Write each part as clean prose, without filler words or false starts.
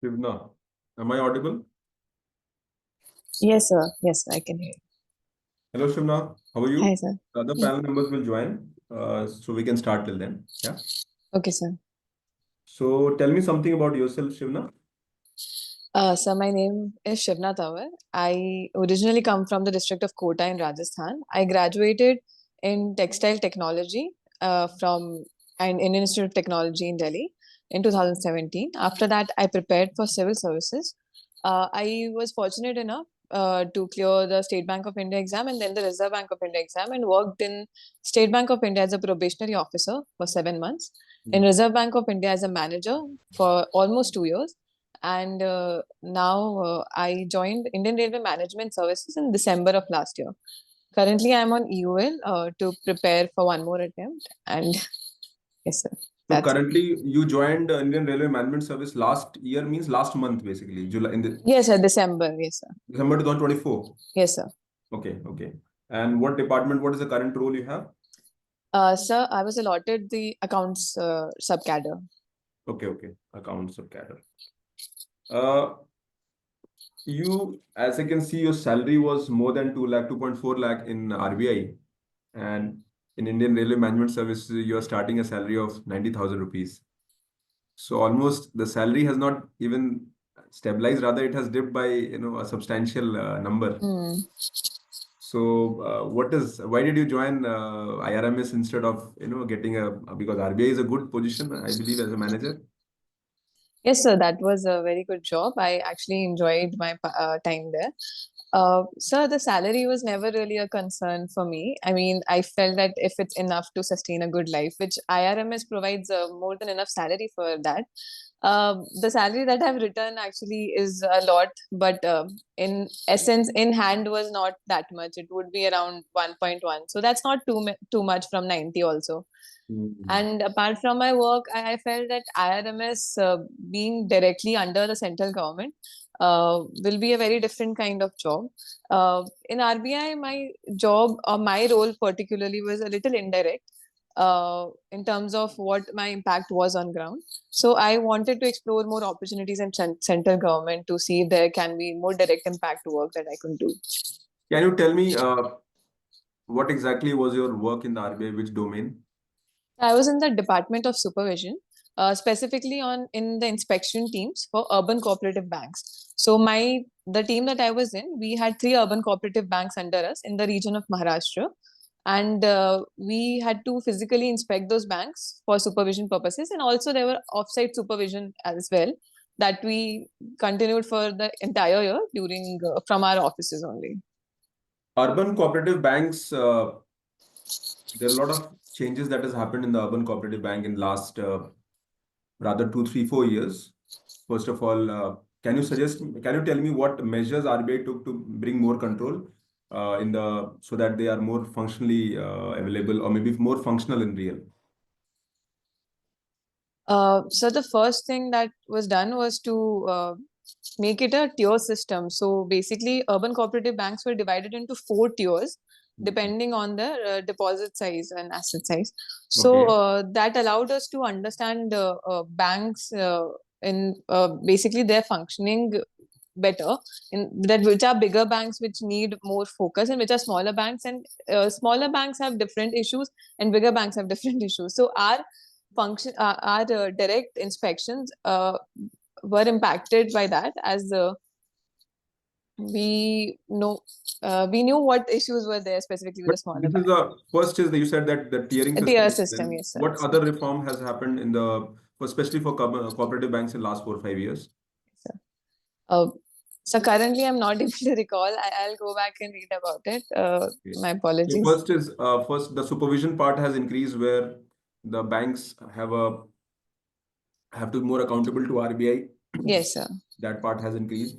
Shivna, am I audible? Yes, sir. Yes, I can hear you. Hello, Shivna. How are Hi, you? sir. The other panel members will join, so we can start till then. Yeah. Okay, sir. So tell me something about yourself, Shivna. So my name is Shivna Tanwar. I originally come from the district of Kota in Rajasthan. I graduated in textile technology from an Indian Institute of Technology in Delhi in 2017. After that, I prepared for civil services. I was fortunate enough to clear the State Bank of India exam and then the Reserve Bank of India exam, and worked in State Bank of India as a probationary officer for 7 months, in Reserve Bank of India as a manager for almost 2 years. And now I joined Indian Railway Management Services in December of last year. Currently, I'm on EOL to prepare for one more attempt. And yes, sir, So that's it. currently, you joined Indian Railway Management Service last year, means last month, basically, July in the Yes, sir, December. Yes, sir. December 2024. Yes, sir. Okay, okay. And what department? What is the current role you have? Sir, I was allotted the accounts subcadre. Okay, okay. Accounts of cadre. Uh, you, as I can see, your salary was more than 2 lakh, 2.4 lakh in RBI. And in Indian Railway Management Services, you are starting a salary of 90,000 rupees. So almost the salary has not even stabilized, rather it has dipped by a substantial number. Hmm. So why did you join IRMS instead of getting because RBI is a good position, I believe, as a manager. Yes, sir, that was a very good job. I actually enjoyed my time there. Sir, the salary was never really a concern for me. I mean, I felt that if it's enough to sustain a good life, which IRMS provides more than enough salary for that. The salary that I've returned actually is a lot, but in essence, in hand was not that much. It would be around 1.1. So that's not too much from 90 also. Mm. And apart from my work, I felt that IRMS, being directly under the central government, will be a very different kind of job. In RBI, my job or my role particularly was a little indirect in terms of what my impact was on ground. So I wanted to explore more opportunities in central government to see if there can be more direct impact work that I could do. Can you tell me what exactly was your work in the RBI, which domain? I was in the Department of Supervision, specifically on in the inspection teams for urban cooperative banks. So the team that I was in, we had 3 urban cooperative banks under us in the region of Maharashtra, and we had to physically inspect those banks for supervision purposes, and also there were offsite supervision as well that we continued for the entire year during from our offices only. Urban cooperative banks, there are a lot of changes that has happened in the urban cooperative bank in last rather 2, 3, 4 years. First of all, can you tell me what measures RBI took to bring more control so that they are more functionally available or maybe more functional in real? So the first thing that was done was to make it a tier system. So basically, urban cooperative banks were divided into 4 tiers depending on their deposit size and asset size. So Okay. that allowed us to understand banks in basically their functioning better, in that which are bigger banks which need more focus and which are smaller banks, and smaller banks have different issues and bigger banks have different issues. So our direct inspections were impacted by that, as we know we knew what issues were there specifically with But the smaller this is banks. the first is that you said that the tiering A system. tier system, Then yes, sir. what other reform has happened especially for cooperative banks in last 4 or 5 years? Yes, sir. Uh, so currently, I'm not able to recall. I'll go back and read about it. Okay. My So apologies. first the supervision part has increased where the banks have to be more accountable to RBI. Yes, sir. That part has increased.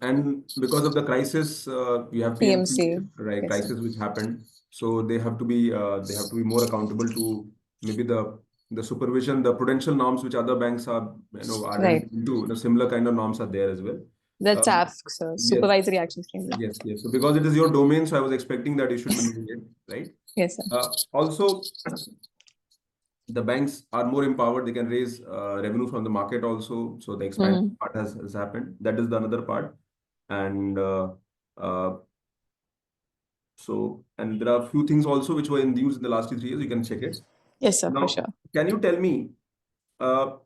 And because of the crisis, you have PMC, PMC. right, Yes, sir. crisis which happened. So they have to be more accountable to maybe the supervision, the prudential norms which other banks are Right. into. Similar kind of norms are there as well. That's Um, AFS, yes, supervisory action framework. yes, yes. So because it is your domain, so I was expecting that you should be knowing it, right? Yes, sir. Also, the banks are more empowered. They can raise revenue from the market also. So the expansion part has happened. That is the another part. And uh, and there are a few things also which were in use in the last 2 3 years. You can check it. Yes, sir, for Now, sure. can you tell me uh,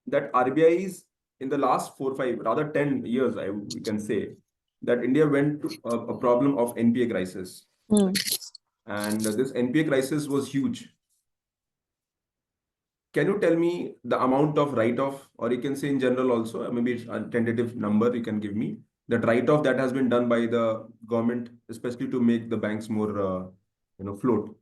that RBI is in the last 4 5 rather 10 years, we can say that India went to a problem of NPA crisis, and this NPA crisis was huge. Can you tell me the amount of write-off, or you can say in general also, maybe it's a tentative number you can give me, that write-off that has been done by the government, especially to make the banks more, float?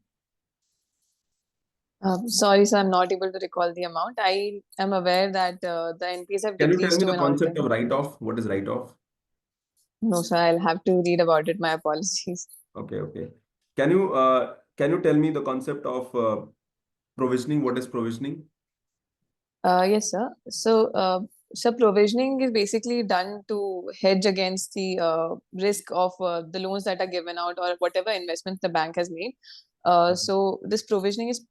Sorry, sir, I'm not able to recall the amount. I am aware that the NPs have Can you tell decreased me to the an concept of all-time. write-off? What is write-off? No, sir, I'll have to read about it. My apologies. Okay, okay. Can you tell me the concept of provisioning? What is provisioning? Yes, sir. So provisioning is basically done to hedge against the risk of the loans that are given out or whatever investment the bank has made. So this provisioning is,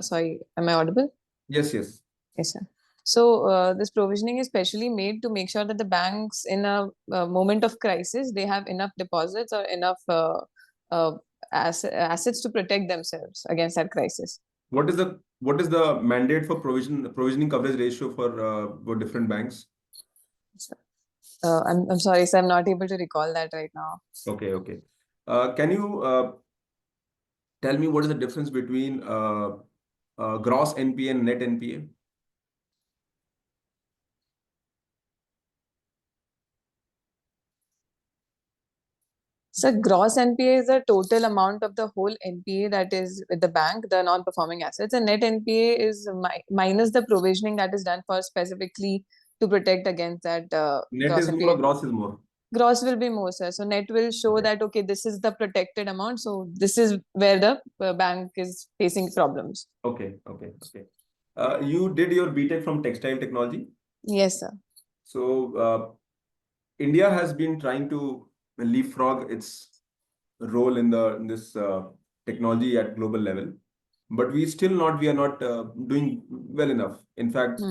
sorry, am I audible? Yes, yes. Yes, sir. So this provisioning is specially made to make sure that the banks, in a moment of crisis, they have enough deposits or enough uh, assets to protect themselves against that crisis. What is the mandate for provisioning coverage ratio for different banks? So, I'm sorry, sir, I'm not able to recall that right now. Okay, okay. Can you tell me what is the difference between gross NPA and net NPA? So gross NPA is the total amount of the whole NPA that is with the bank, the non-performing assets, and net NPA is minus the provisioning that is done for specifically to protect against that Net gross is more or NPA. gross is more? Gross will be more, sir. So net will show Okay. that, okay, this is the protected amount. So this is where the bank is facing problems. Okay, okay, okay. You did your BTech from textile technology. Yes, sir. So India has been trying to leapfrog its role in this technology at global level, but we are not doing well enough. In fact,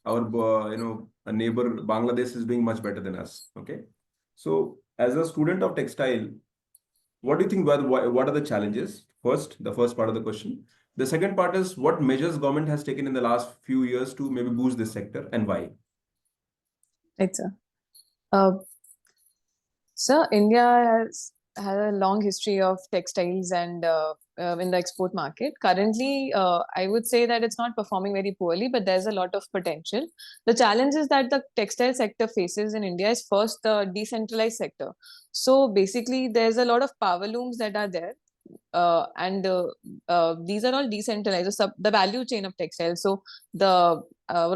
our a neighbor Bangladesh is doing much better than us. Okay, so as a student of textile, what do you think? What are the challenges? The first part of the question. The second part is what measures government has taken in the last few years to maybe boost this sector, and why? Right, sir. Uh, So India has a long history of textiles and in the export market. Currently, I would say that it's not performing very poorly, but there's a lot of potential. The challenges that the textile sector faces in India is first the decentralized sector. So basically, there's a lot of power looms that are there, and these are all decentralized. So the value chain of textiles. So the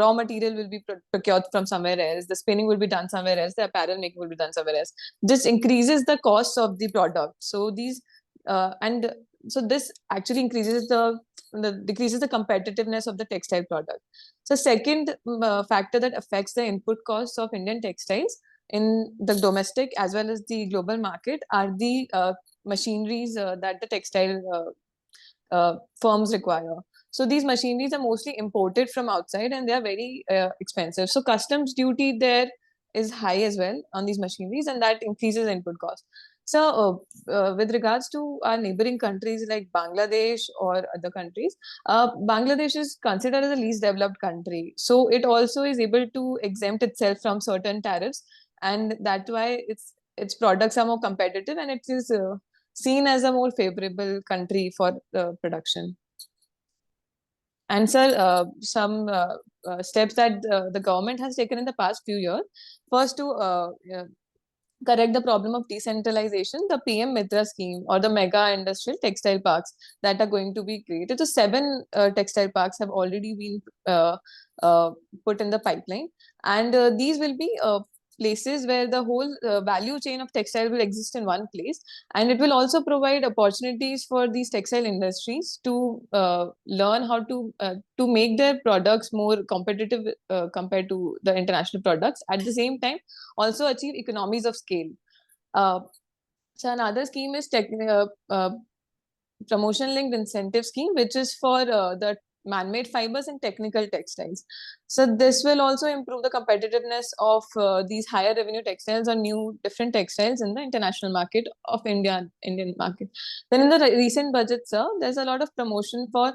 raw material will be procured from somewhere else. The spinning will be done somewhere else. The apparel making will be done somewhere else. This increases the cost of the product. So these and so this actually increases the decreases the competitiveness of the textile product. So second factor that affects the input costs of Indian textiles in the domestic as well as the global market are the machineries that the textile firms require. So these machineries are mostly imported from outside and they are very expensive. So customs duty there is high as well on these machineries, and that increases input cost. So with regards to our neighboring countries like Bangladesh or other countries, Bangladesh is considered as a least developed country. So it also is able to exempt itself from certain tariffs, and that's why its products are more competitive and it is seen as a more favorable country for production. And sir, some steps that the government has taken in the past few years. First, to correct the problem of decentralization, the PM Mitra scheme or the mega industrial textile parks that are going to be created. So 7 textile parks have already been uh, put in the pipeline, and these will be places where the whole value chain of textile will exist in one place, and it will also provide opportunities for these textile industries to learn how to make their products more competitive compared to the international products. At the same time, also achieve economies of scale. Uh, so another scheme is promotion linked incentive scheme, which is for the man-made fibers and technical textiles. So this will also improve the competitiveness of these higher revenue textiles or new different textiles in the international market of Indian market. Then in the recent budget, sir, there's a lot of promotion for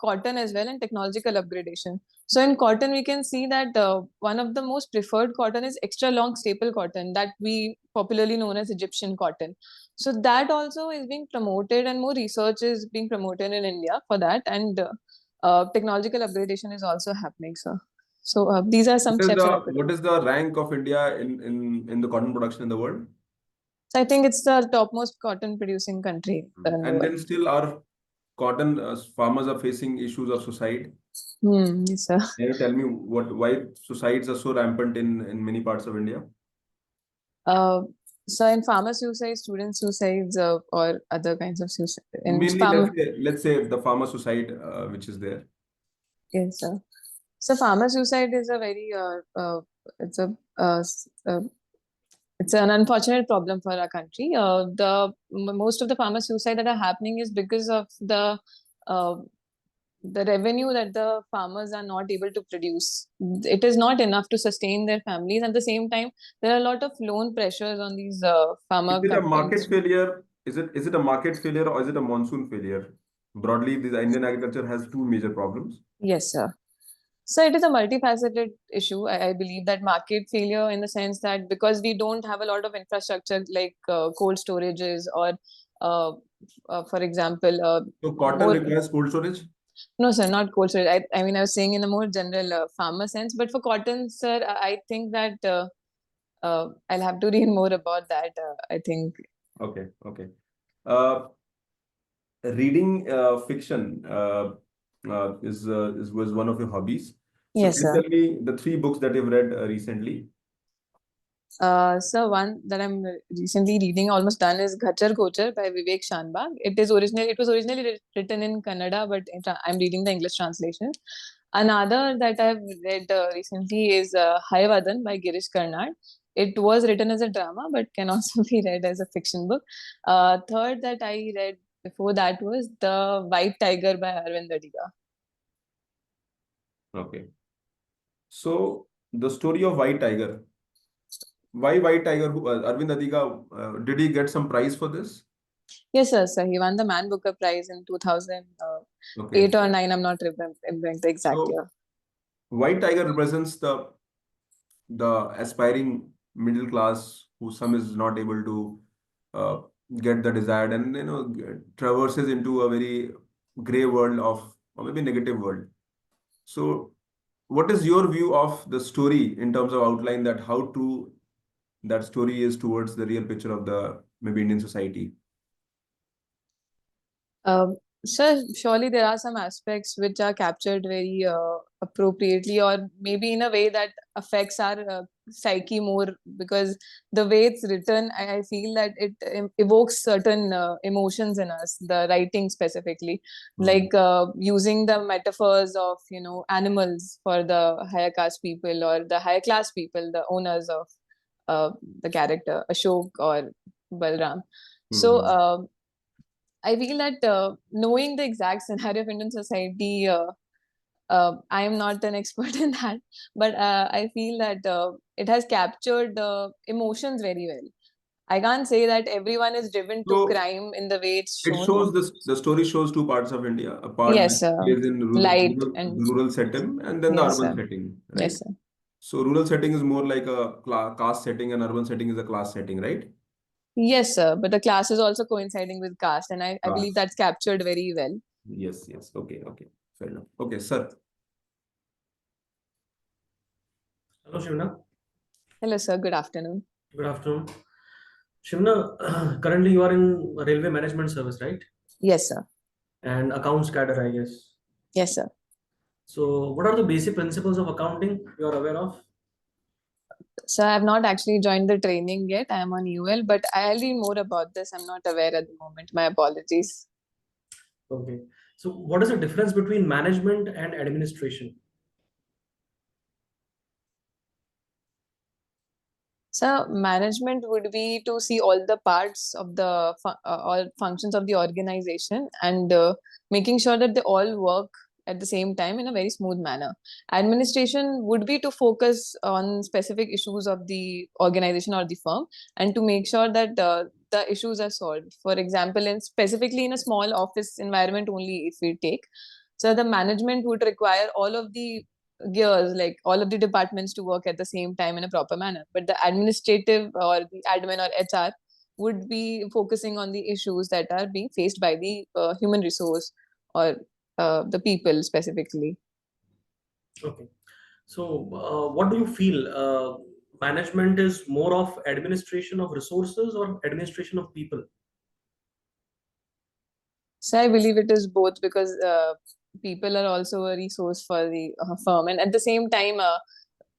cotton as well and technological upgradation. So in cotton, we can see that one of the most preferred cotton is extra long staple cotton that we popularly known as Egyptian cotton. So that also is being promoted and more research is being promoted in India for that. And technological upgradation is also happening, sir. So these are some steps that I could. What is the rank of India in the cotton production in the world? So I think it's the topmost cotton producing country in the And world. then still our cotton farmers are facing issues of suicide. Yes, sir. Can you tell me why suicides are so rampant in many parts of India? So in farmer suicides, student suicides, or other kinds of suicide. Mainly, let's say the farmer suicide, which is there. Yes, sir. So farmer suicide is a very it's a it's an unfortunate problem for our country. Most of the farmer suicide that are happening is because of the revenue that the farmers are not able to produce. It is not enough to sustain their families. At the same time, there are a lot of loan pressures on these farmer Is it a market companies. failure? Is it a market failure or is it a monsoon failure? Broadly, the Indian agriculture has two major problems. Yes, sir. So it is a multifaceted issue. I believe that market failure in the sense that because we don't have a lot of infrastructure like cold storages or, for example, So cotton requires cold storage? No, sir, not cold storage. I mean, I was saying in a more general farmer sense. But for cotton, sir, I think that I'll have to read more about that. I think. Okay. Reading fiction was one of your hobbies. So Yes, can you sir. tell me the 3 books that you've read recently? So one that I'm recently reading, almost done, is Ghachar Kochar by Vivek Shanbag. It was originally written in Kannada, but I'm reading the English translation. Another that I've read recently is Hayavadan by Girish Karnad. It was written as a drama, but can also be read as a fiction book. Third that I read before that was The White Tiger by Arvind Adiga. Okay. So the story of White Tiger. Why White Tiger? Arvind Adiga, did he get some prize for this? Yes, sir. So he won the Man Booker Prize in 2008 or 9. I'm not remembering the exact year. White Tiger represents the aspiring middle class who some is not able to get the desired and traverses into a very gray world or maybe negative world. So what is your view of the story in terms of outline, that how true that story is towards the real picture of the maybe Indian society? Sir, surely there are some aspects which are captured very appropriately, or maybe in a way that affects our psyche more, because the way it's written, I feel that it evokes certain emotions in us, the writing specifically, like using the metaphors of, animals for the higher caste people or the higher class people, the owners of the character, Ashok or Balram. So, I feel that knowing the exact scenario of Indian society, I am not an expert in that, but I feel that it has captured emotions very well. I can't say that everyone is driven to crime in the way it's It shown. shows the story shows 2 parts of India. A part Yes, which is in light and rural setting, and then the yes, urban sir. setting, right? Yes, sir. So rural setting is more like a caste setting, and urban setting is a class setting, right? Yes, sir. But the class is also coinciding with caste, and I believe that's captured very well. Yes. Okay. Fair enough. Okay, sir. Hello, Shivna. Hello, sir. Good afternoon. Good afternoon. Shivna, currently you are in railway management service, right? Yes, sir. And accounts cadre, I guess. Yes, sir. So what are the basic principles of accounting you are aware of? So I have not actually joined the training yet. I am on UL, but I'll read more about this. I'm not aware at the moment. My apologies. Okay. So what is the difference between management and administration? So management would be to see all the parts of the all functions of the organization and making sure that they all work at the same time in a very smooth manner. Administration would be to focus on specific issues of the organization or the firm and to make sure that the issues are solved. For example, specifically in a small office environment only, if we take, so the management would require all of the gears, like all of the departments, to work at the same time in a proper manner. But the administrative or the admin or HR would be focusing on the issues that are being faced by the human resource or the people specifically. Okay. So, what do you feel? Management is more of administration of resources or administration of people? So I believe it is both, because people are also a resource for the firm, and at the same time,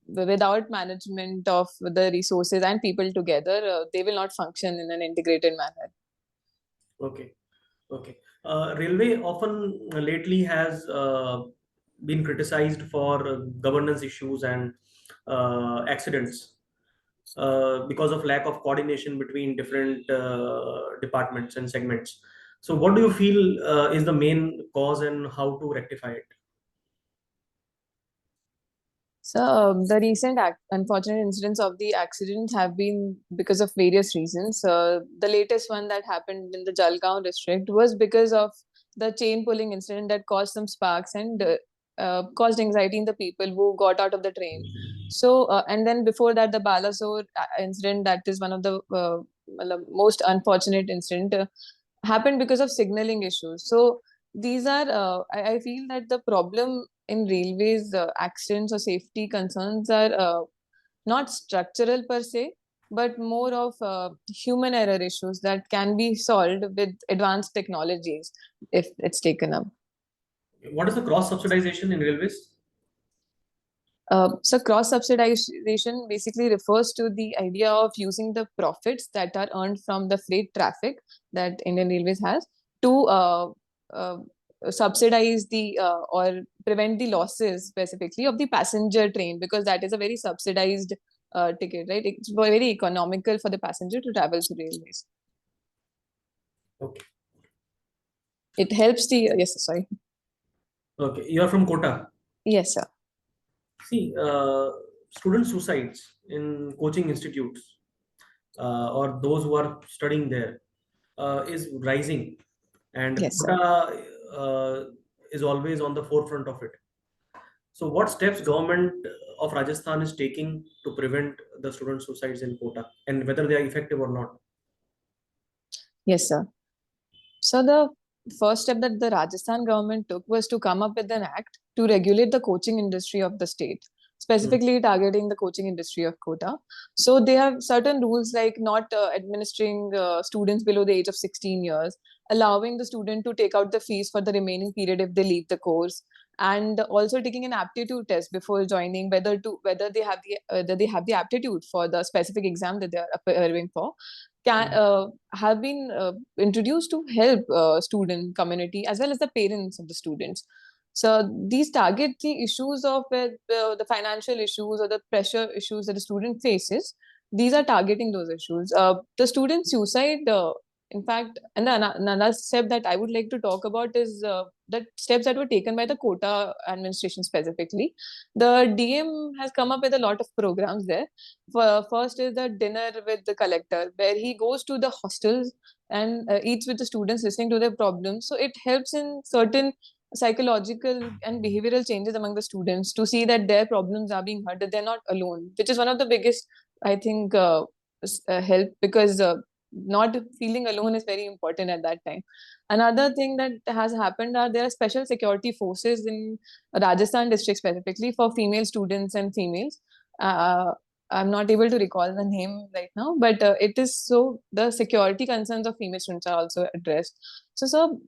without management of the resources and people together, they will not function in an integrated manner. Okay. Okay. Railway often lately has been criticized for governance issues and accidents because of lack of coordination between different departments and segments. So, what do you feel is the main cause and how to rectify it? So the recent unfortunate incidents of the accidents have been because of various reasons. The latest one that happened in the Jalgaon district was because of the chain pulling incident that caused some sparks and caused anxiety in the people who got out of the train. So and then before that, the Balasore incident, that is one of the most unfortunate incident, happened because of signaling issues. So these are I feel that the problem in railways accidents or safety concerns are not structural per se, but more of human error issues that can be solved with advanced technologies if it's taken up. What is the cross subsidization in railways? So cross subsidization basically refers to the idea of using the profits that are earned from the freight traffic that Indian Railways has to uh, subsidize the or prevent the losses specifically of the passenger train, because that is a very subsidized ticket, right? It's very economical for the passenger to travel to railways. Okay. It helps the yes, sorry. Okay. You are from Kota. Yes, sir. See, student suicides in coaching institutes or those who are studying there is rising, and Yes, sir. Kota is always on the forefront of it. So, what steps government of Rajasthan is taking to prevent the student suicides in Kota, and whether they are effective or not? Yes, sir. So the first step that the Rajasthan government took was to come up with an act to regulate the coaching industry of the state, specifically targeting the coaching industry of Kota. So they have certain rules like not administering students below the age of 16 years, allowing the student to take out the fees for the remaining period if they leave the course, and also taking an aptitude test before joining, whether they have the aptitude for the specific exam that they are appearing for, have been introduced to help student community as well as the parents of the students. So these target the issues of the financial issues or the pressure issues that the student faces. These are targeting those issues. The student suicide, in fact, and another step that I would like to talk about is the steps that were taken by the Kota administration specifically. The DM has come up with a lot of programs there. First is the dinner with the collector, where he goes to the hostels and eats with the students, listening to their problems. So it helps in certain psychological and behavioral changes among the students to see that their problems are being heard, that they're not alone, which is one of the biggest, I think, help, because not feeling alone is very important at that time. Another thing that has happened are there are special security forces in Rajasthan district specifically for female students and females. Uh, I'm not able to recall the name right now, but it is so the security concerns of female students are also addressed. So,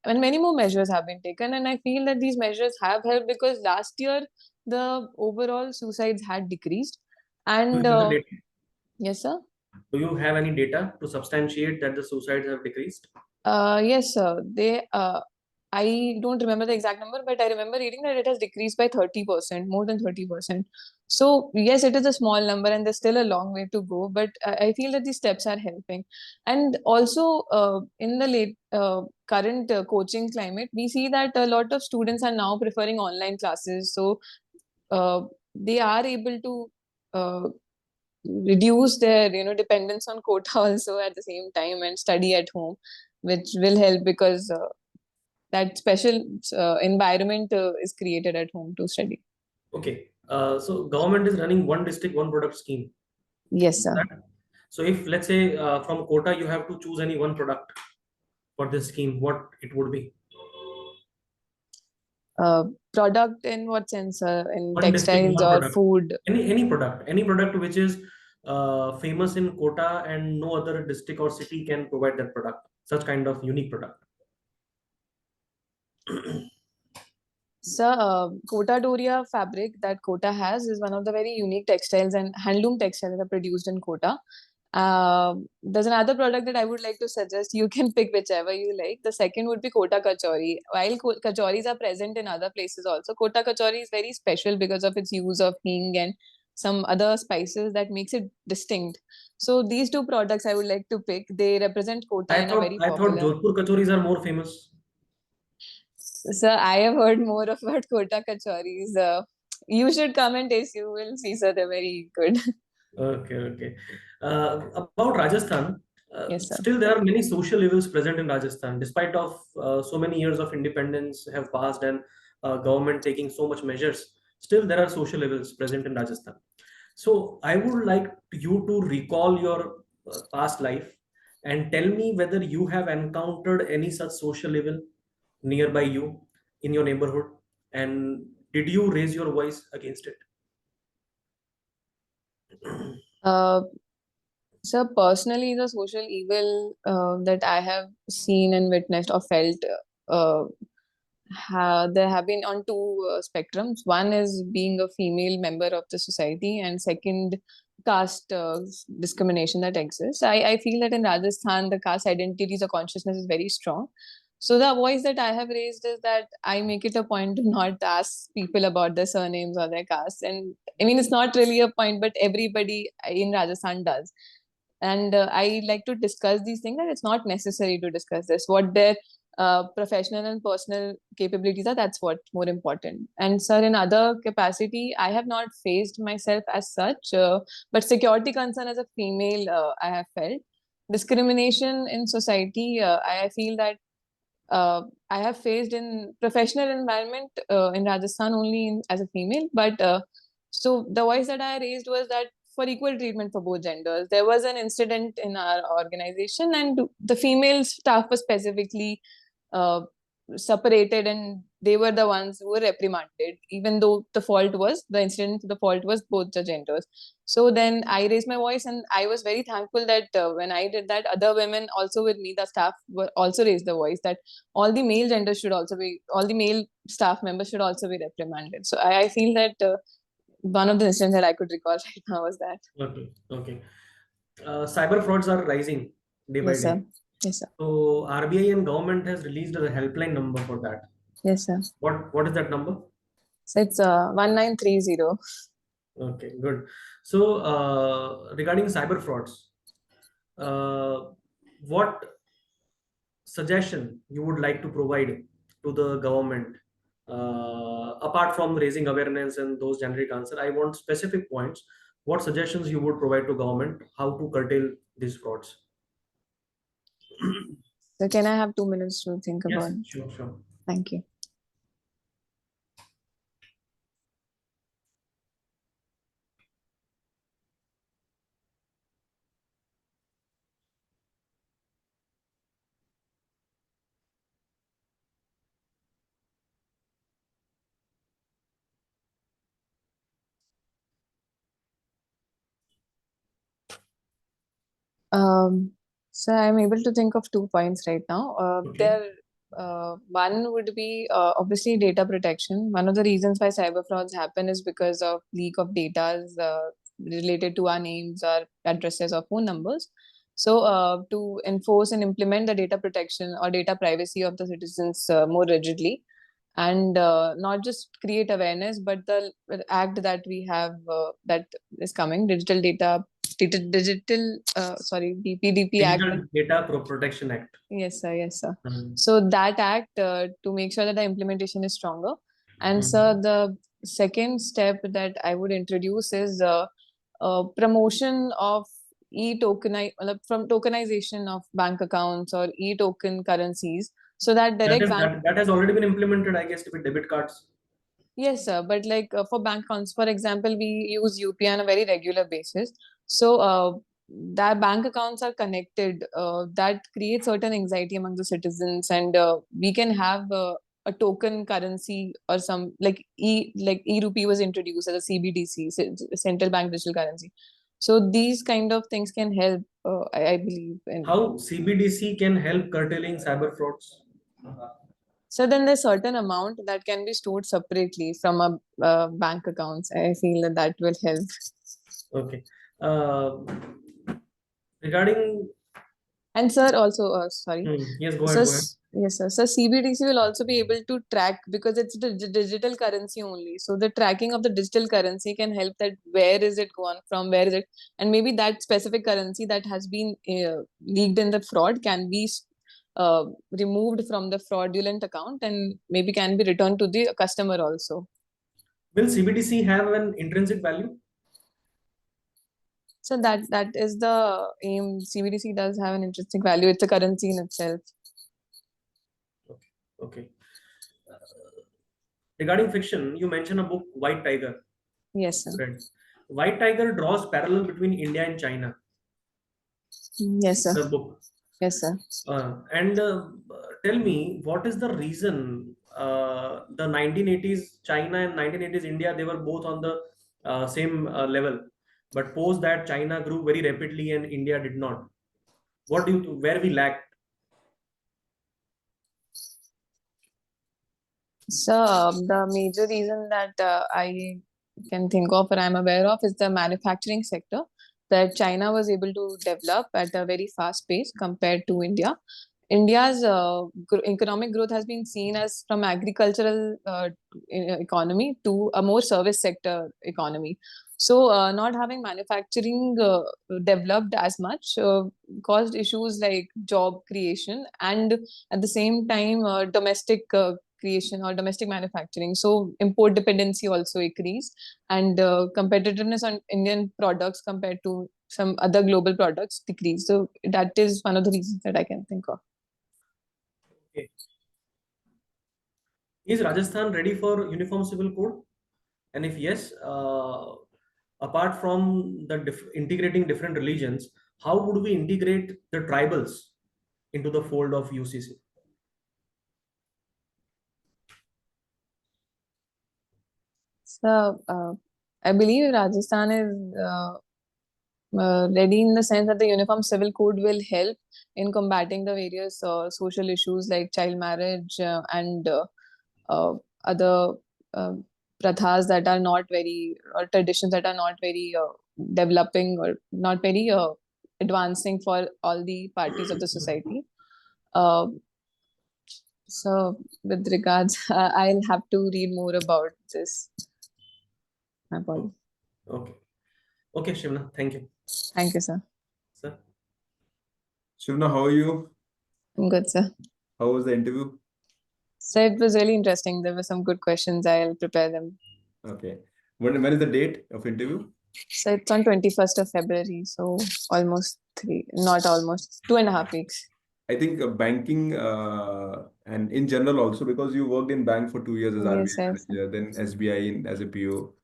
and many more measures have been taken, and I feel that these measures have helped because last year the overall suicides had decreased. Do And you have the data? yes, sir. Do you have any data to substantiate that the suicides have decreased? Yes, sir. They I don't remember the exact number, but I remember reading that it has decreased by 30%, more than 30%. So yes, it is a small number and there's still a long way to go, but I feel that these steps are helping. And also in the current coaching climate, we see that a lot of students are now preferring online classes. So they are able to reduce their dependence on quota also at the same time and study at home, which will help because that special environment is created at home to study. Okay. So government is running one district, one product scheme. Yes, sir. So if let's say from quota you have to choose any one product for this scheme, what it would be? Product in what sense? In One district, textiles one or product. food? Any product which is famous in quota and no other district or city can provide that product. Such kind of unique product. So, Kota Doria fabric that Kota has is one of the very unique textiles and handloom textiles that are produced in Kota. There's another product that I would like to suggest. You can pick whichever you like. The second would be Kota Kachori. While kachoris are present in other places also, Kota Kachori is very special because of its use of hing and some other spices that makes it distinct. So these two products I would like to pick. They represent Kota in a very I thought popular. Jodhpur kachoris are more famous. Sir, I have heard more about Kota Kachoris. You should come and taste. You will see, sir, they're very good. Okay. About Rajasthan, Yes, sir. still there are many social evils present in Rajasthan, despite of so many years of independence have passed and government taking so much measures. Still, there are social evils present in Rajasthan. So, I would like you to recall your past life and tell me whether you have encountered any such social evil nearby you in your neighborhood, and did you raise your voice against it? Uh, Sir, personally, the social evil that I have seen and witnessed or felt, uh, there have been on two spectrums. One is being a female member of the society, and second, caste discrimination that exists. I feel that in Rajasthan, the caste identities or consciousness is very strong. So the voice that I have raised is that I make it a point to not ask people about their surnames or their caste. And I mean, it's not really a point, but everybody in Rajasthan does. And I like to discuss these things, and it's not necessary to discuss this. What their professional and personal capabilities are, that's what's more important. And sir, in other capacity, I have not faced myself as such, but security concern as a female, I have felt. Discrimination in society, I feel that I have faced in professional environment in Rajasthan only as a female. But so the voice that I raised was that for equal treatment for both genders. There was an incident in our organization, and the female staff was specifically uh, separated, and they were the ones who were reprimanded, even though the fault was both the genders. So then I raised my voice, and I was very thankful that when I did that, other women also with me, the staff, were also raised the voice that all the male staff members should also be reprimanded. So I feel that one of the incidents that I could recall right now was that. Okay. Cyber frauds are rising day by Yes, day. sir. Yes, sir. So RBI and government has released a helpline number for that. Yes, sir. What is that number? So it's 1930. Okay, good. So regarding cyber frauds, what suggestion you would like to provide to the government apart from raising awareness and those generic answer? I want specific points. What suggestions you would provide to government how to curtail these frauds? So can I have 2 minutes to think about Yes, it? sure. Thank you. So I'm able to think of 2 points right now. Okay. One would be obviously data protection. One of the reasons why cyber frauds happen is because of leak of data related to our names, our addresses, or phone numbers. So to enforce and implement the data protection or data privacy of the citizens more rigidly, and not just create awareness, but the act that we have that is coming, DPDP Act. Digital Data Protection Act. Yes, sir. Yes, sir. Mhm. So that act to make sure that the implementation is stronger. And sir, the second step that I would introduce is promotion of from tokenization of bank accounts or e-token currencies, so that direct bank. That has already been implemented, I guess, with debit cards. Yes, sir. But like for bank accounts, for example, we use UPI on a very regular basis. So that bank accounts are connected. That creates certain anxiety among the citizens, and we can have a token currency or some like e-rupee was introduced as a CBDC, central bank digital currency. So these kind of things can help. I believe. How CBDC can help curtailing cyber frauds? So then there's certain amount that can be stored separately from a bank accounts. I feel that that will help. Okay. Regarding, And sir, also, sorry. yes, go So, ahead. yes, sir. So CBDC will also be able to track, because it's the digital currency only. So the tracking of the digital currency can help that where is it gone from, where is it, and maybe that specific currency that has been leaked in the fraud can be removed from the fraudulent account and maybe can be returned to the customer also. Will CBDC have an intrinsic value? So that is the aim. CBDC does have an intrinsic value. It's a currency in itself. Okay. Regarding fiction, you mentioned a book, White Tiger. Yes, sir. Right. White Tiger draws parallel between India and China. Yes, sir. The book. Yes, sir. And tell me, what is the reason the 1980s China and 1980s India, they were both on the same level, but post that China grew very rapidly and India did not. Where we lacked? So the major reason that I can think of or I'm aware of is the manufacturing sector, that China was able to develop at a very fast pace compared to India. India's economic growth has been seen as from agricultural economy to a more service sector economy. So not having manufacturing developed as much caused issues like job creation, and at the same time domestic creation or domestic manufacturing. So import dependency also increased, and competitiveness on Indian products compared to some other global products decreased. So that is one of the reasons that I can think of. Okay. Is Rajasthan ready for Uniform Civil Code? And if yes, apart from the integrating different religions, how would we integrate the tribals into the fold of UCC? So I believe Rajasthan is ready in the sense that the Uniform Civil Code will help in combating the various social issues like child marriage and other prathas that are not very, or traditions that are not very developing or not very advancing for all the parties of the society. So with regards, I'll have to read more about this. My apologies. Okay. Okay, Shivna, thank you. Thank you, sir. Sir? Shivna, how are you? I'm good, sir. How was the interview? So it was really interesting. There were some good questions. I'll prepare them. Okay. When is the date of interview? So it's on 21st of February. So almost 2.5 weeks. I think banking and in general also, because you worked in bank for 2 years as Yes, RBI yes. manager, then SBI as a PO.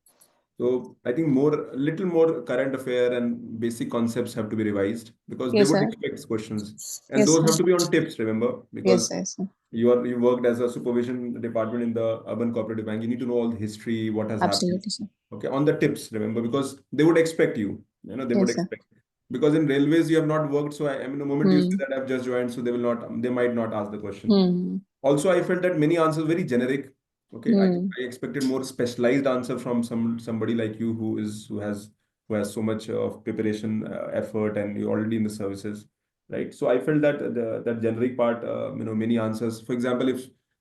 So I think little more current affair and basic concepts have to be revised, because they Yes, would sir. expect questions, and Yes, those sir. have to be on tips. Remember, because Yes, sir. you worked as a supervision department in the urban cooperative bank. You need to know all the history, what has happened. Absolutely, sir. Okay, on the tips, remember, because they would expect you. They would Yes, sir. expect. Because in railways you have not worked, so I mean, the moment you say Hmm. that I've just joined, so they might not ask the question. Hmm. Also, I felt that many answers very generic. Okay, I Hmm. expected more specialized answer from somebody like you who has who has so much of preparation effort, and you're already in the services, right? So I felt that that generic part, many answers. For example,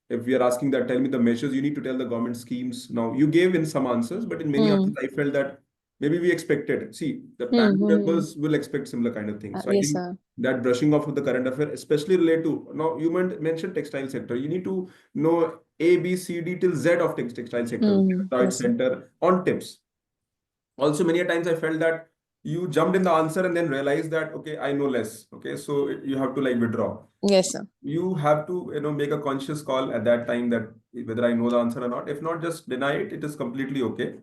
if we are asking that, tell me the measures, you need to tell the government schemes. Now you gave in some answers, but in many answers, I felt that maybe we expected. See, the panel members will expect similar kind of things. So I Yes, think sir. that brushing off of the current affair, especially related to, now you mentioned textile sector. You need to know A, B, C, D till Z of textile sector, Yes, sir. center on tips. Also, many a times I felt that you jumped in the answer and then realized that, okay, I know less. Okay, so you have to like withdraw. Yes, sir. You have to, make a conscious call at that time that whether I know the answer or not. If not, just deny it. It is completely okay.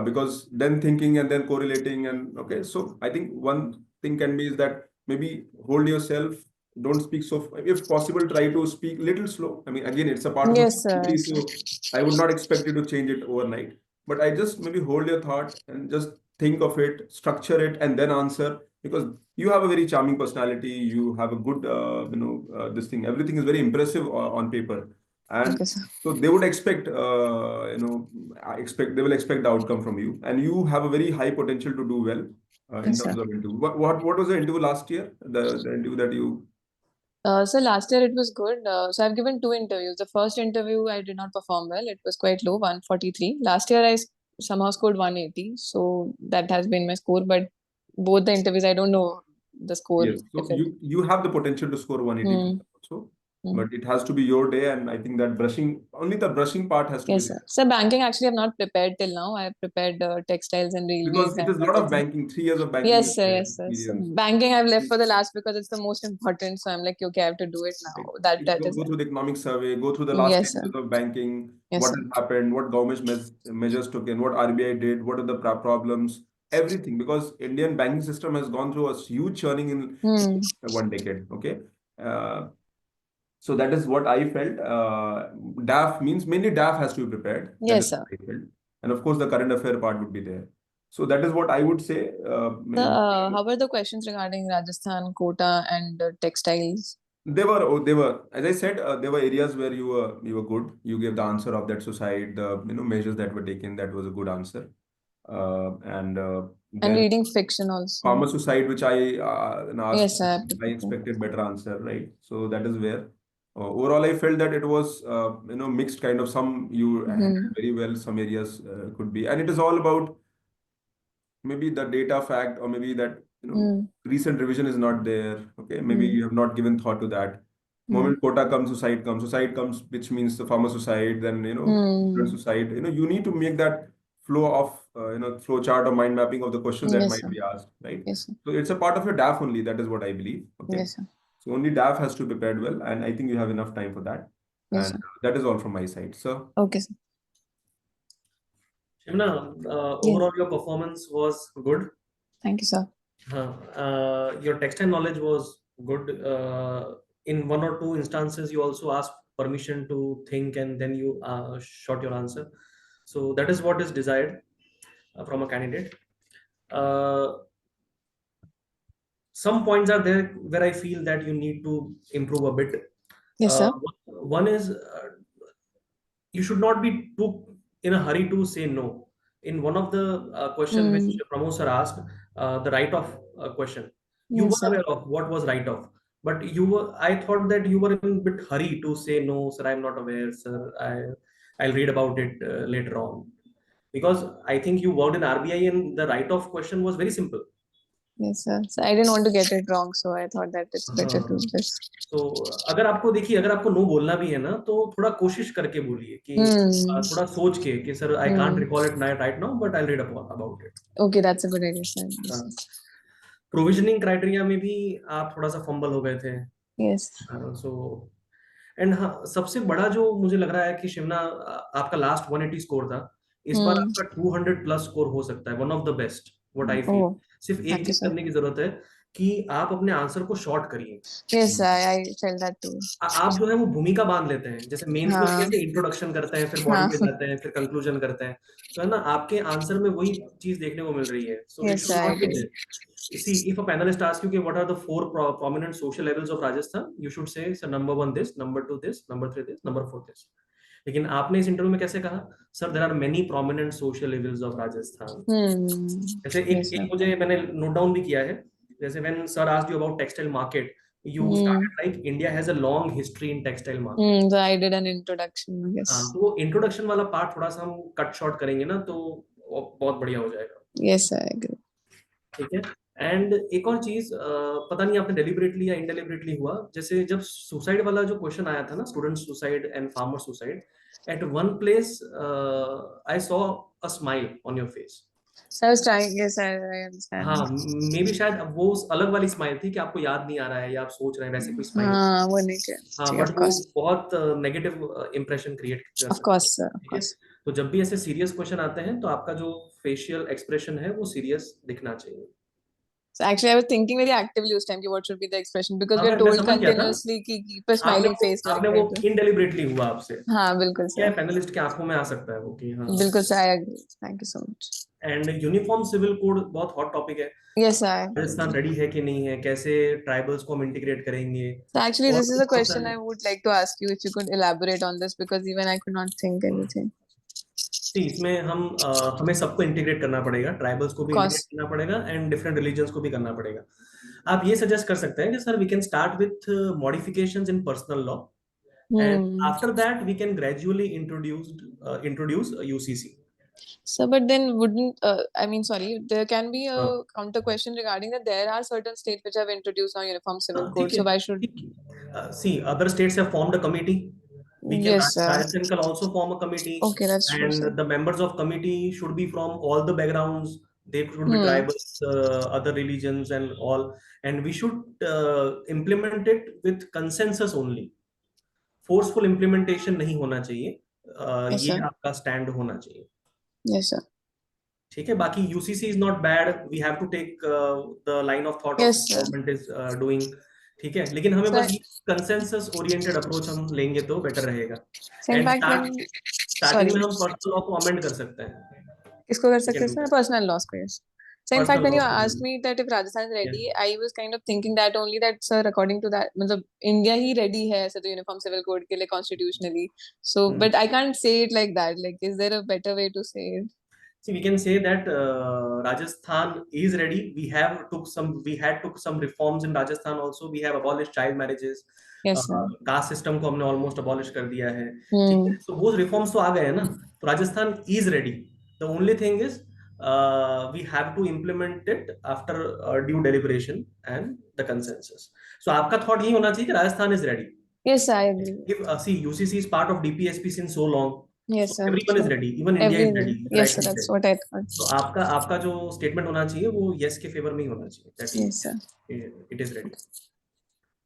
Because then thinking and then correlating, and okay. So I think one thing can be is that maybe hold yourself. Don't speak so. If possible, try to speak little slow. I mean, again, it's a part of the Yes, sir. personality, so I would not expect you to change it overnight. But I just maybe hold your thought and just think of it, structure it, and then answer, because you have a very charming personality. You have a good, this thing. Everything is very impressive on paper, and Okay, sir. so they would expect, they will expect the outcome from you, and you have a very high potential to do well in Yes, terms sir. of interview. What was the interview last year? The interview that you. So last year it was good. So I've given 2 interviews. The first interview I did not perform well. It was quite low, 143. Last year I somehow scored 180. So that has been my score. But both the interviews, I don't know the score. Yes, so If it. you have the potential to score 180 also, but it has to be your day, and I think that only the brushing part has to be Yes, sir. So banking actually I've not prepared till now. I prepared textiles and because railways it and is a lot of everything. banking, 3 years of banking Yes, sir. Yes, sir. So experience. banking I've left for the last because it's the most important. So I'm like, okay, I have to do it now. Right. That Go is through the economic survey, go through the last 10 Yes, sir. years of banking, Yes, what sir. has happened, what government measures took in, what RBI did, what are the problems, everything. Because Indian banking system has gone through a huge churning in 1 decade. Okay. So that is what I felt. DAF means mainly DAF has to be prepared. That is Yes, sir. what I felt. And of course, the current affair part would be there. So that is what I would say. How were the questions regarding Rajasthan, quota, and textiles? They were, as I said, there were areas where you were good. You gave the answer of that society, the measures that were taken. That was a good answer. And And then reading fiction also. farmer suicide, which I asked, Yes, sir. I expected better answer, right? So that is where overall I felt that it was mixed kind of. Some you handled very well, some areas could be, and it is all about maybe the data fact, or maybe that recent revision is not there. Okay, maybe you have not given thought to that. Moment quota comes, society comes, which means the farmer suicide, then student suicide. You need to make that flow of flow chart or mind mapping of the questions that Yes, might sir. be asked, right? Yes, sir. So it's a part of your DAF only. That is what I believe. Okay, Yes, sir. so only DAF has to be prepared well, and I think you have enough time for that. Yes, And sir. that is all from my side. So Okay, sir. Shivna, Yes. overall your performance was good. Thank you, sir. Your textile knowledge was good. In one or two instances, you also asked permission to think, and then you shot your answer. So that is what is desired from a candidate. Some points are there where I feel that you need to improve a bit. Yes, sir. One is you should not be too in a hurry to say no. In one of the question which Pramod sir asked, the right of question, you Yes, were sir. aware of what was right of, but I thought that you were in a bit hurry to say no, sir. I'm not aware, sir. I'll read about it later on, because I think you worked in RBI and the right of question was very simple. Yes, sir. So I didn't want to get it wrong, so I thought that it's better to just. तो अगर आपको no बोलना भी है ना, तो थोड़ा कोशिश करके बोलिए कि थोड़ा सोच के कि sir I can't recall it right now but I read about it. Okay, that's a good idea, sir. Yes, sir. Provisioning criteria में भी आप थोड़ा सा फंबल हो गए थे. Yes. सो एंड हाँ, सबसे बड़ा जो मुझे लग रहा है कि शिवना आपका लास्ट 180 स्कोर था, इस बार आपका 200 प्लस स्कोर हो सकता है. One of the best what I feel. सिर्फ एक चीज करने की जरूरत है कि आप अपने आंसर को शॉर्ट करिए. Yes, I felt that too. आप जो है वो भूमिका बांध लेते हैं, जैसे मेंस में कैसे इंट्रोडक्शन करते हैं, फिर बॉडी पे जाते हैं, फिर कंक्लूजन करते हैं. तो है ना, आपके आंसर में वही चीज देखने को मिल रही है. So it should not be there. See, if a panelist asks you, okay, what are the 4 prominent social levels of Rajasthan, you should say, so number 1 this, number 2 this, number 3 this, number 4 this. लेकिन आपने इस interview में कैसे कहा, sir there are many prominent social evils of Rajasthan. जैसे एक Yes, sir. एक मुझे मैंने नोट डाउन भी किया है, जैसे when sir asked you about textile market, you started like India has a long history in textile market. So I did an introduction, I हाँ, guess. तो वो इंट्रोडक्शन वाला पार्ट थोड़ा सा हम कट शॉर्ट करेंगे ना, तो वो बहुत बढ़िया हो जाएगा। Yes, I agree. ठीक है। एंड एक और चीज, पता नहीं आपने डेलिबरेटली या इनडेलिबरेटली हुआ, जैसे जब सुसाइड वाला जो क्वेश्चन आया था ना, student suicide and farmer suicide, at one place I saw a smile on your face. So I was trying, yes, I understand. हाँ, मे बी शायद वो उस अलग वाली स्माइल थी कि आपको याद नहीं आ रहा है या आप सोच रहे हैं, वैसे कोई स्माइल। हाँ, वो नहीं किया। हाँ, जी, बट of वो course. बहुत नेगेटिव इंप्रेशन क्रिएट कर Of सकता course, है। sir, of ठीक है, course. तो जब भी ऐसे सीरियस क्वेश्चन आते हैं तो आपका जो फेशियल एक्सप्रेशन है वो सीरियस दिखना चाहिए। So actually, I was thinking very actively this time, कि what should be the expression, because हाँ, we are मैं told समझ गया था, continuously कि keep a smiling face like आपने वो that. इनडेलिबरेटली हुआ आपसे। हाँ, बिल्कुल क्या sir. है, पैनलिस्ट के आंखों में आ सकता है वो कि हाँ। बिल्कुल sir, I agree. Thank you so much. And uniform civil code बहुत हॉट टॉपिक है। Yes, sir. राजस्थान रेडी है कि नहीं है, कैसे ट्राइबल्स को हम इंटीग्रेट करेंगे। So actually, और this is भी a बहुत question सारे, I would like to ask you if you could elaborate on this, because even I could not think anything. जी, इसमें हम हमें सबको इंटीग्रेट करना पड़ेगा, ट्राइबल्स को Of भी इंटीग्रेट course. करना पड़ेगा एंड डिफरेंट रिलीजन्स को भी करना पड़ेगा। आप ये सजेस्ट कर सकते हैं कि sir we can start with modifications in personal law and after that we can gradually introduce UCC. So, but then wouldn't, I mean, sorry, there can be a हाँ, counter question regarding that there are certain states which have introduced now uniform civil ठीक code. है, So why should? see other states have formed a committee. We can, Yes, sir. Rajasthan can also form a committee, Okay, that's true, and sir. the members of committee should be from all the backgrounds. They should be tribal, other religions and all, and we should implement it with consensus only. Forceful implementation नहीं होना चाहिए, Yes, ये sir. आपका stand होना चाहिए। Yes, sir. ठीक है, बाकी UCC is not bad, we have to take the line of thought of Yes, sir. Government is doing. ठीक है, लेकिन हमें So, बस ये कंसेंसस ओरिएंटेड अप्रोच हम लेंगे तो बेटर रहेगा। so in and fact, when, starting sorry, में हम पर्सनल लॉ को अमेंड कर सकते हैं। किसको कर We सकते can हैं do sir? that. Personal laws को, yes. So in fact, personal when you law को asked me that if Rajasthan is ready, yes. I was kind of thinking that only that, sir, according to that, मतलब India ही ready है ऐसे तो uniform civil code के लिए constitutionally. So, but I can't say it like that. Like, is there a better way to say it? See, we can say that Rajasthan is ready. We had took some reforms in Rajasthan also. We have abolished child marriages. Yes, sir. Caste system को हमने almost abolish कर दिया है। ठीक Hmm. है, तो वो reforms तो आ गए हैं ना, तो Rajasthan is ready. The only thing is we have to implement it after due deliberation and the consensus. So आपका थॉट यही होना चाहिए कि Rajasthan is ready. Yes, I agree. If see UCC is part of DPSP since so long, Yes, so sir. everyone is True. ready, even India is ready, Everything. Yes, sir. rightly That's said. what I thought. तो आपका जो statement होना चाहिए वो yes के favour में ही होना चाहिए, that Yes, sir. it is ready.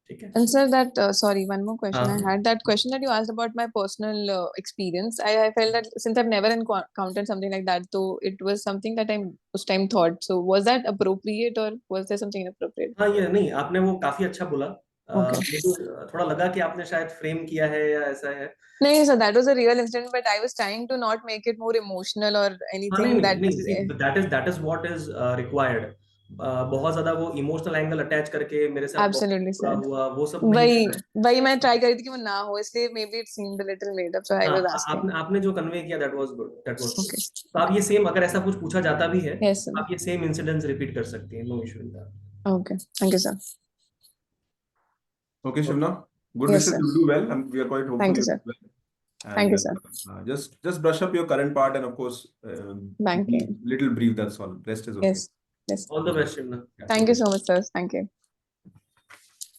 ठीक है। And sir, that sorry, one more question I हाँ, had. That question that you asked about my personal experience, I felt that since I've never encountered something like that, so it was something that I उस time thought. So was that appropriate or was there something inappropriate? हाँ, ये नहीं, आपने वो काफी अच्छा बोला। Okay. मुझे थोड़ा लगा कि आपने शायद फ्रेम किया है या ऐसा है। नहीं, sir, that was a real incident, but I was trying to not make it more emotional or हाँ, anything that. नहीं, see, that is what is required. बहुत ज्यादा वो इमोशनल एंगल अटैच करके मेरे साथ बहुत Absolutely, बुरा sir. हुआ, वो सब नहीं करना है। वही मैं ट्राई कर रही थी कि वो ना हो, इसलिए maybe it seemed a little made up, so I हाँ, was asking. आपने जो कन्वे किया that was good, that was good. Okay. तो आप ये सेम, अगर ऐसा कुछ पूछा जाता भी है, Yes, sir. आप ये सेम इंसिडेंट्स रिपीट कर सकती हैं, no issue in that. Okay. Thank you, sir. Okay, Shivna. Good Yes, wishes. sir. You'll do well, and we are quite hopeful Thank you, you'll sir. do well. Thank And you, sir. just brush up your current part, and of course, Banking. little brief. That's all. Rest is okay. Yes. Yes. All the best Shivna. Yeah, Thank you so much, sir. Thank you.